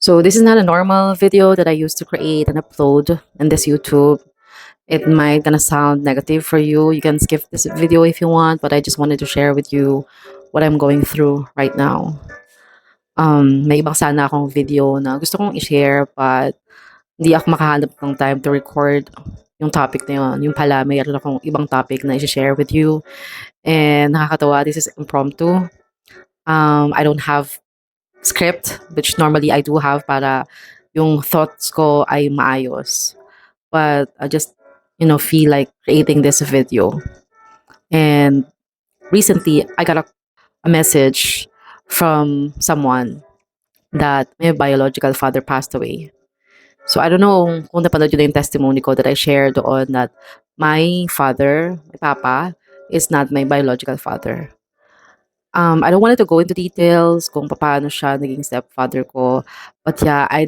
So this is not a normal video that I used to create and upload in this YouTube. It might gonna sound negative for you. You can skip this video if you want, but I just wanted to share with you what I'm going through right now. May ibang sana akong video na gusto kong i-share, but hindi ako makahanap ng time to record yung topic na yun. Yung pala, mayroon akong ibang topic na i-share with you. And nakakatawa, this is impromptu. I don't have script, which normally I do have para yung thoughts ko ay maayos. But I just, feel like creating this video. And recently, I got a message from someone that my biological father passed away. So I don't know kung napanood yun na yung testimony ko that I shared doon that my father, my papa, is not my biological father. I don't want to go into details kung paano siya naging stepfather ko. But yeah, I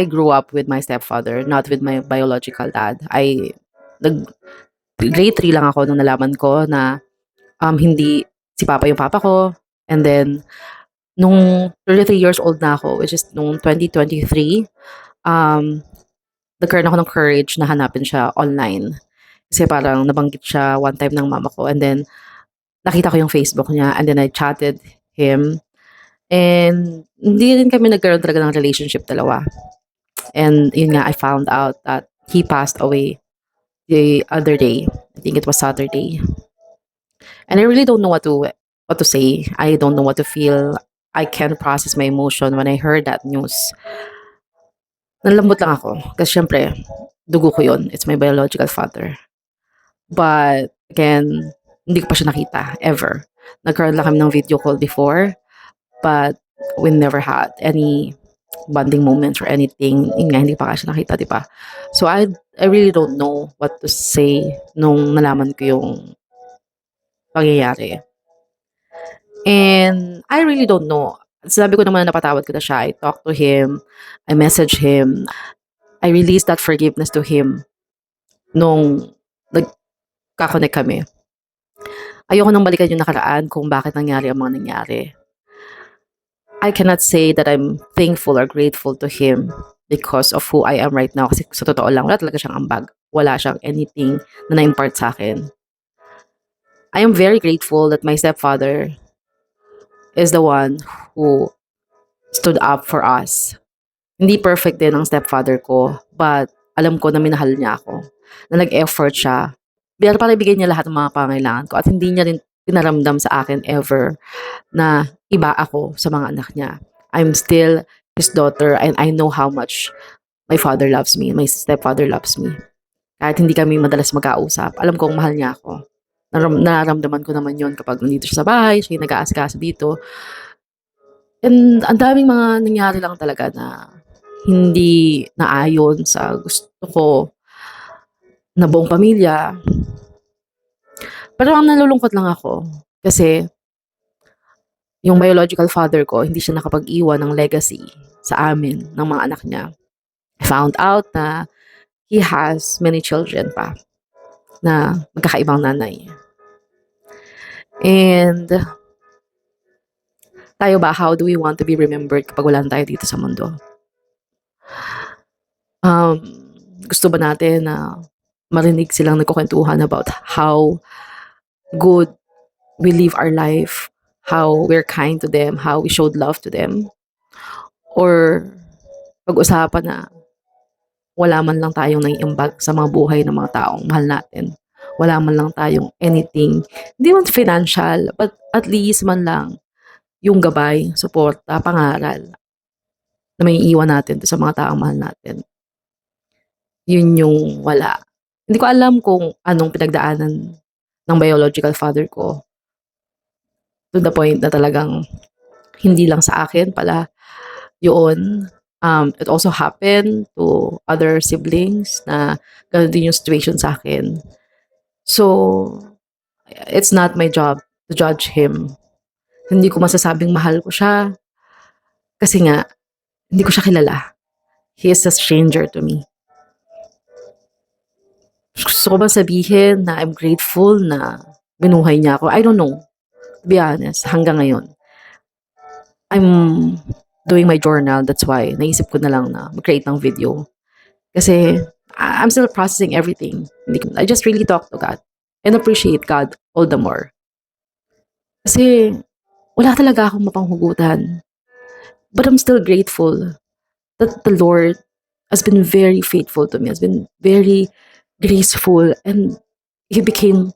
grew up with my stepfather, not with my biological dad. Grade 3 lang ako nung nalaman ko na hindi si papa yung papa ko. And then, nung 33 years old na ako, which is nung 2023, nagkaroon ako ng courage na hanapin siya online. Kasi parang nabanggit siya one time ng mama ko. And then, nakita ko yung Facebook niya and then I chatted him. And hindi rin kami nagkaroon talaga ng relationship dalawa. And yun nga, I found out that he passed away the other day. I think it was Saturday. And I really don't know what to say. I don't know what to feel. I can't process my emotion when I heard that news. Nalambot lang ako. Kasi syempre, dugo ko yun. It's my biological father. But again, hindi ko pa siya nakita, ever. Nagkaroon lang kami ng video call before, but we never had any bonding moments or anything. Yun nga, hindi pa siya nakita, di ba? So, I really don't know what to say nung nalaman ko yung pangyayari. And I really don't know. Sabi ko naman na napatawad ko na siya. I talked to him. I messaged him. I released that forgiveness to him nung nagkakonect kami. Ayoko nang balikan yung nakaraan kung bakit nangyari ang mga nangyari. I cannot say that I'm thankful or grateful to him because of who I am right now. Kasi sa totoo lang, wala talaga siyang ambag. Wala siyang anything na na-impart sa akin. I am very grateful that my stepfather is the one who stood up for us. Hindi perfect din ang stepfather ko, but alam ko na minahal niya ako. Na nag-effort siya para ibigay niya lahat ng mga pangailangan ko at hindi niya rin pinaramdam sa akin ever na iba ako sa mga anak niya. I'm still his daughter and I know how much my father loves me, my stepfather loves me. Kahit hindi kami madalas magkausap, alam kong mahal niya ako. Nararamdaman ko naman yon kapag nandito siya sa bahay, siya yung nag-aasikaso dito. And ang daming mga nangyari lang talaga na hindi naayon sa gusto ko na buong pamilya. Pero ang nalulungkot lang ako kasi yung biological father ko, hindi siya nakapag-iwan ng legacy sa amin, ng mga anak niya. I found out na he has many children pa na magkakaibang nanay. And tayo ba, how do we want to be remembered kapag wala tayo dito sa mundo? Gusto ba natin na marinig silang nagkukwentuhan about how good we live our life, how we're kind to them, how we showed love to them? Or pag-usapan na wala man lang tayong naiimbag sa mga buhay ng mga taong mahal natin. Wala man lang tayong anything. Hindi man financial, but at least man lang yung gabay, suporta, pangaral na may iwan natin sa mga taong mahal natin. Yun yung wala. Hindi ko alam kung anong pinagdaanan ng biological father ko to the point na talagang hindi lang sa akin pala yun. It also happened to other siblings na ganun din yung situation sa akin. So, it's not my job to judge him. Hindi ko masasabing mahal ko siya kasi nga, hindi ko siya kilala. He is a stranger to me. Gusto ko ba sabihin na I'm grateful na binuhay niya ako? I don't know. To be honest, hanggang ngayon. I'm doing my journal. That's why naisip ko na lang na mag-create ng video. Kasi I'm still processing everything. I just really talk to God and appreciate God all the more. Kasi wala talaga akong mapanghugutan. But I'm still grateful that the Lord has been very faithful to me, has been very graceful, and He became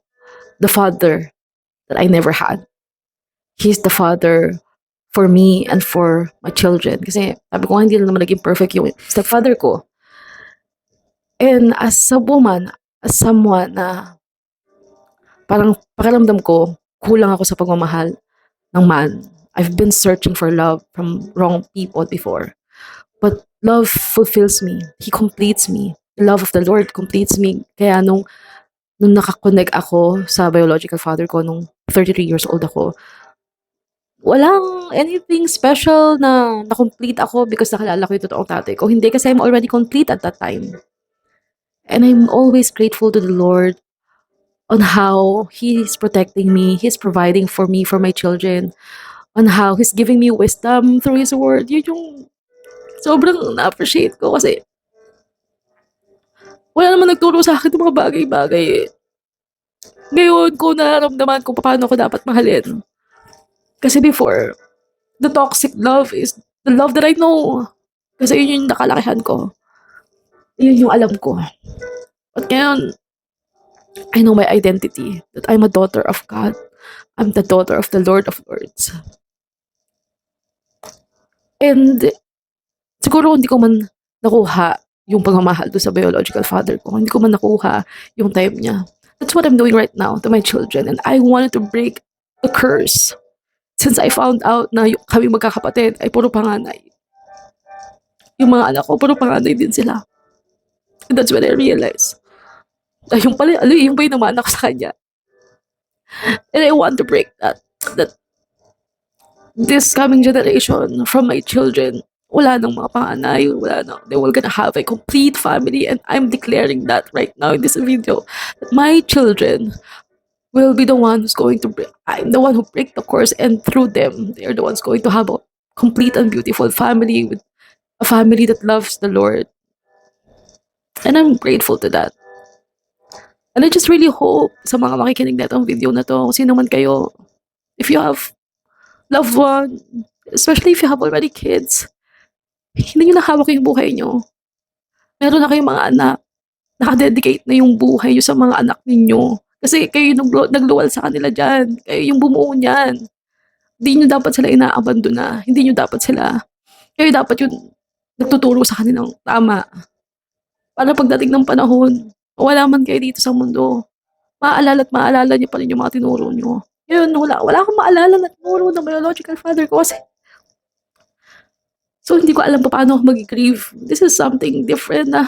the father that I never had. He's the father for me and for my children. Kasi sabi ko, hindi na naman naging perfect yung stepfather ko. And as a woman, as someone na parang pakiramdam ko, kulang ako sa pagmamahal ng man. I've been searching for love from wrong people before. But love fulfills me. He completes me. The love of the Lord completes me. Kaya nung nakakonect ako sa biological father ko nung 33 years old ako, walang anything special na na-complete ako because nakalala ko yung totoong tatay ko. Hindi, kasi I'm already complete at that time. And I'm always grateful to the Lord on how He's protecting me, He's providing for me, for my children, on how He's giving me wisdom through His word. Yun yung sobrang na-appreciate ko kasi wala naman nagturo sa akin ng mga bagay-bagay eh. Ngayon ko nararamdaman kung paano ko dapat mahalin. Kasi before, the toxic love is the love that I know. Kasi yun yung nakalakihan ko. Yun yung alam ko. But ngayon, I know my identity. That I'm a daughter of God. I'm the daughter of the Lord of Lords. And siguro hindi ko man nakuha yung pagmamahal doon sa biological father ko. Hindi ko man nakuha yung time niya. That's what I'm doing right now to my children. And I wanted to break the curse. Since I found out na kami magkakapatid ay puro panganay. Yung mga anak ko, puro panganay din sila. And that's when I realized na yung pala, yung ba yung naman ako sa kanya. And I want to break that. That this coming generation from my children, wala nang mga panganay, wala na. They will gonna have a complete family, and I'm declaring that right now in this video. That my children will be the one who's going to break. I'm the one who break the curse, and through them, they're the ones going to have a complete and beautiful family with a family that loves the Lord. And I'm grateful to that. And I just really hope sa mga makikinig na itong video na to, kung sino man kayo, if you have loved one, especially if you have already kids, hindi nyo nahawak yung buhay nyo. Meron na kayong mga anak, nakadedicate na yung buhay nyo sa mga anak ninyo. Kasi kayo yung nagluwal sa kanila dyan. Kayo yung bumuo niyan. Hindi nyo dapat sila inaabandona. Hindi nyo dapat sila. Kayo dapat yung nagtuturo sa kanilang tama. Para pagdating ng panahon, wala man kayo dito sa mundo, maaalala at maaalala niyo pa rin yung mga tinuro niyo. Yun, wala akong maalala na tinuro ng biological father ko kasi. So, hindi ko alam pa paano ako mag-grieve. This is something different na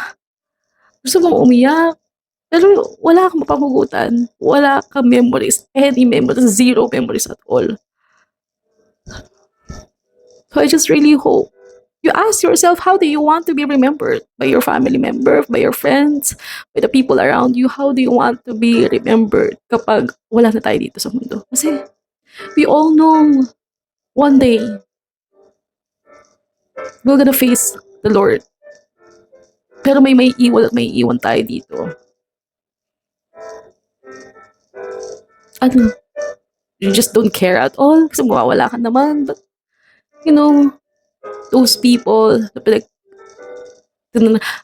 gusto mong umiyak. Pero wala kang mapanghugutan. Wala kang memories. Any memories. Zero memories at all. So, I just really hope you ask yourself, how do you want to be remembered? By your family member, by your friends, by the people around you? How do you want to be remembered kapag wala na tayo dito sa mundo? Kasi we all know one day we're gonna face the Lord. Pero may iwan at may iwan tayo dito. Ano? You just don't care at all kasi mawawala ka naman. But, you know, those people na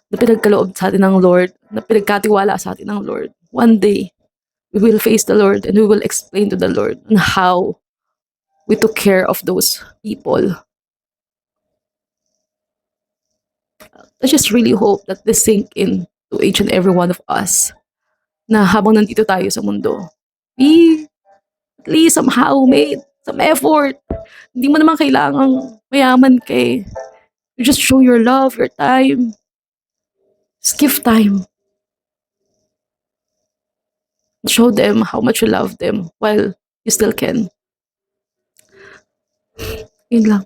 pinagkaloob sa atin ng Lord, na pinagkatiwala sa atin ng Lord, one day, we will face the Lord and we will explain to the Lord on how we took care of those people. I just really hope that this sink in to each and every one of us na habang nandito tayo sa mundo, we at least somehow made some effort. Hindi mo naman kailangang mayaman kay. You just show your love, your time. Just give time. Show them how much you love them while you still can. Yun lang.